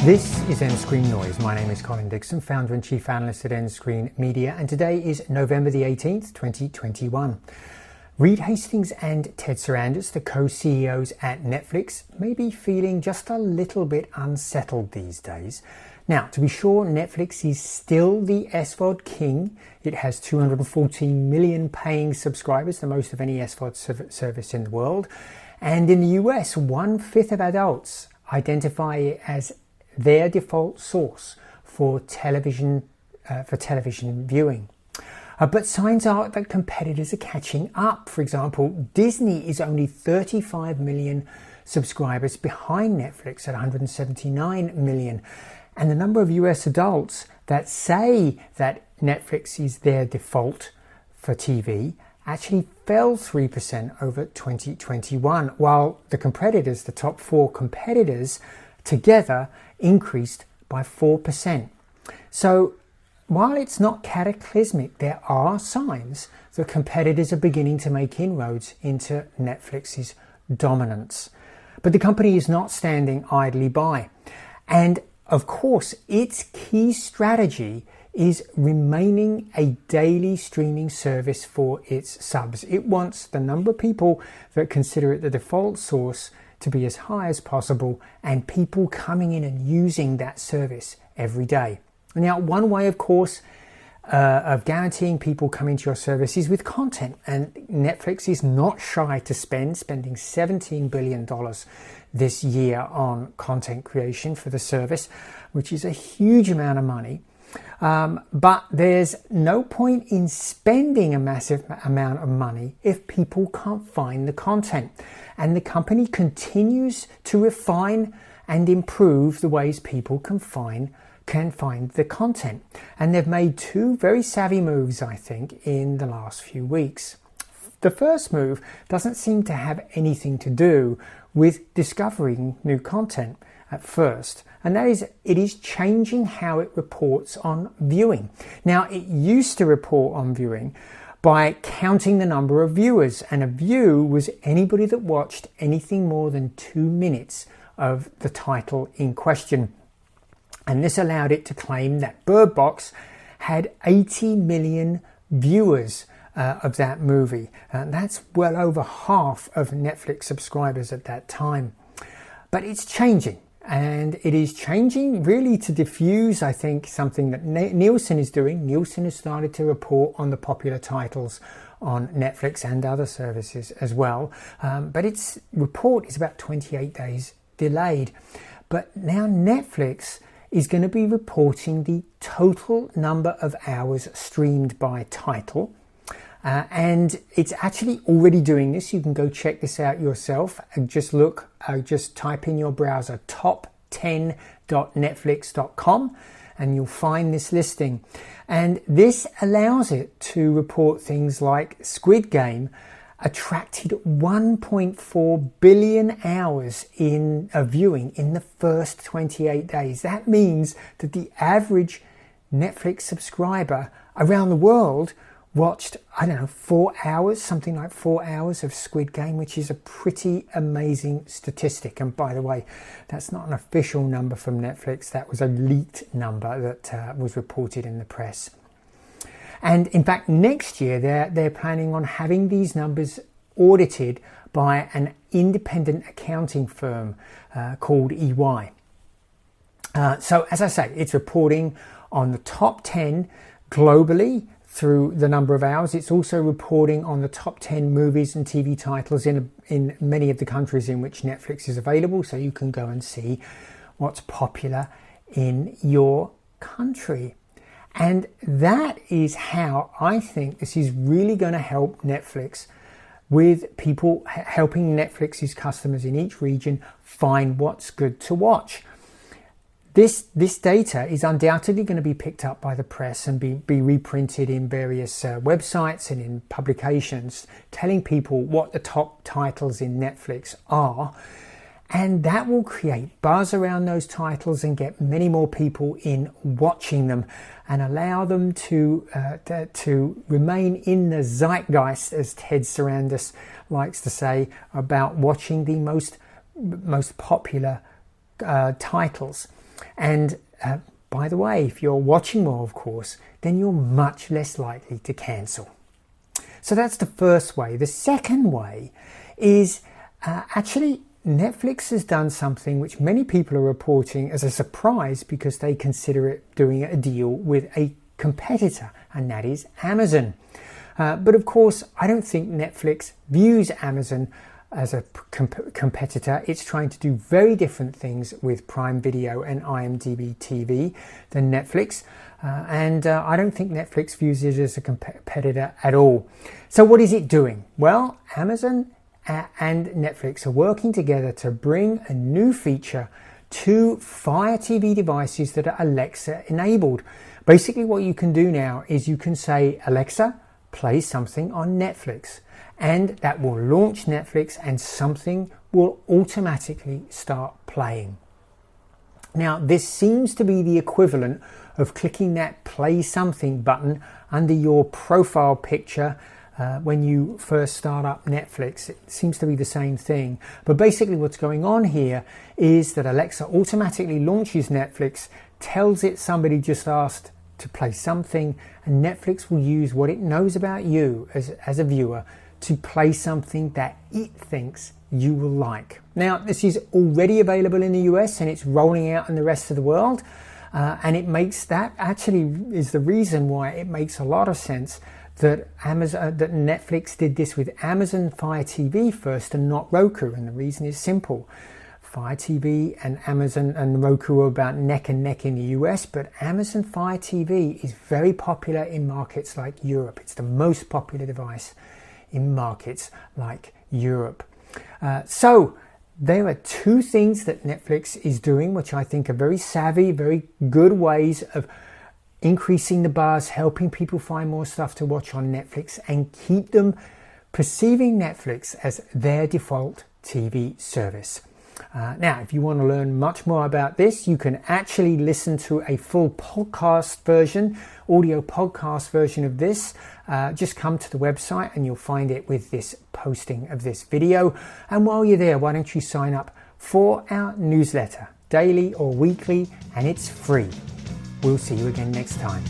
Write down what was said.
This is nScreenNoise. My name is Colin Dixon, founder and chief analyst at nScreen Media, and today is November the 18th, 2021. Reed Hastings and Ted Sarandos, the co-CEOs at Netflix, may be feeling just a little bit unsettled these days. Now, to be sure, Netflix is still the SVOD king. It has 214 million paying subscribers, the most of any SVOD service in the world. And in the US, 1/5 of adults identify it as their default source for television viewing. But signs are that competitors are catching up. For example, Disney is only 35 million subscribers behind Netflix at 179 million. And the number of US adults that say that Netflix is their default for TV actually fell 3% over 2021, while the competitors, the top 4 competitors, together increased by 4%. So while it's not cataclysmic, there are signs that competitors are beginning to make inroads into Netflix's dominance. But the company is not standing idly by. And of course, its key strategy is remaining a daily streaming service for its subs. It wants the number of people that consider it the default source to be as high as possible, and people coming in and using that service every day. Now, one way, of course, of guaranteeing people coming to your service is with content, and Netflix is not shy to spending $17 billion this year on content creation for the service, which is a huge amount of money. But there's no point in spending a massive amount of money if people can't find the content. And the company continues to refine and improve the ways people can find the content. And they've made 2 very savvy moves, I think, in the last few weeks. The first move doesn't seem to have anything to do with discovering new content at first, and that is it is changing how it reports on viewing. Now, it used to report on viewing by counting the number of viewers, and a view was anybody that watched anything more than 2 minutes of the title in question. And this allowed it to claim that Bird Box had 80 million viewers of that movie. That's well over half of Netflix subscribers at that time. But it's changing. And it is changing really to diffuse, I think, something that Nielsen is doing. Nielsen has started to report on the popular titles on Netflix and other services as well. But its report is about 28 days delayed. But now Netflix is going to be reporting the total number of hours streamed by title. And it's actually already doing this. You can go check this out yourself and just type in your browser top10.netflix.com and you'll find this listing. And this allows it to report things like Squid Game attracted 1.4 billion hours of viewing in the first 28 days. That means that the average Netflix subscriber around the world watched, 4 hours, something like 4 hours of Squid Game, which is a pretty amazing statistic. And by the way, that's not an official number from Netflix. That was a leaked number that was reported in the press. And in fact, next year, they're planning on having these numbers audited by an independent accounting firm called EY. So as I say, it's reporting on the top 10 globally through the number of hours. It's also reporting on the top 10 movies and TV titles in many of the countries in which Netflix is available, so you can go and see what's popular in your country. And that is how I think this is really going to help Netflix, with people helping Netflix's customers in each region find what's good to watch. This data is undoubtedly going to be picked up by the press and be reprinted in various websites and in publications, telling people what the top titles in Netflix are. And that will create buzz around those titles and get many more people in watching them and allow them to remain in the zeitgeist, as Ted Sarandos likes to say, about watching the most popular titles. And by the way, if you're watching more, of course, then you're much less likely to cancel. So that's the first way. The second way is actually Netflix has done something which many people are reporting as a surprise because they consider it doing a deal with a competitor, and that is Amazon. But of course, I don't think Netflix views Amazon as a competitor. It's trying to do very different things with Prime Video and IMDb TV than Netflix. And I don't think Netflix views it as a competitor at all. So what is it doing? Well, Amazon and Netflix are working together to bring a new feature to Fire TV devices that are Alexa enabled. Basically what you can do now is you can say, Alexa, play something on Netflix, and that will launch Netflix and something will automatically start playing. Now, this seems to be the equivalent of clicking that play something button under your profile picture when you first start up Netflix. It seems to be the same thing. But basically what's going on here is that Alexa automatically launches Netflix, tells it somebody just asked to play something, and Netflix will use what it knows about you as a viewer to play something that it thinks you will like. Now, this is already available in the US and it's rolling out in the rest of the world. And it makes that actually is the reason why it makes a lot of sense that that Netflix did this with Amazon Fire TV first and not Roku. And the reason is simple. Fire TV and Amazon and Roku are about neck and neck in the US, but Amazon Fire TV is very popular in markets like Europe. It's the most popular device in markets like Europe. So there are two things that Netflix is doing, which I think are very savvy, very good ways of increasing the buzz, helping people find more stuff to watch on Netflix and keep them perceiving Netflix as their default TV service. Now, if you want to learn much more about this, you can actually listen to a full podcast version, audio podcast version of this. Just come to the website and you'll find it with this posting of this video. And while you're there, why don't you sign up for our newsletter, daily or weekly, and it's free. We'll see you again next time.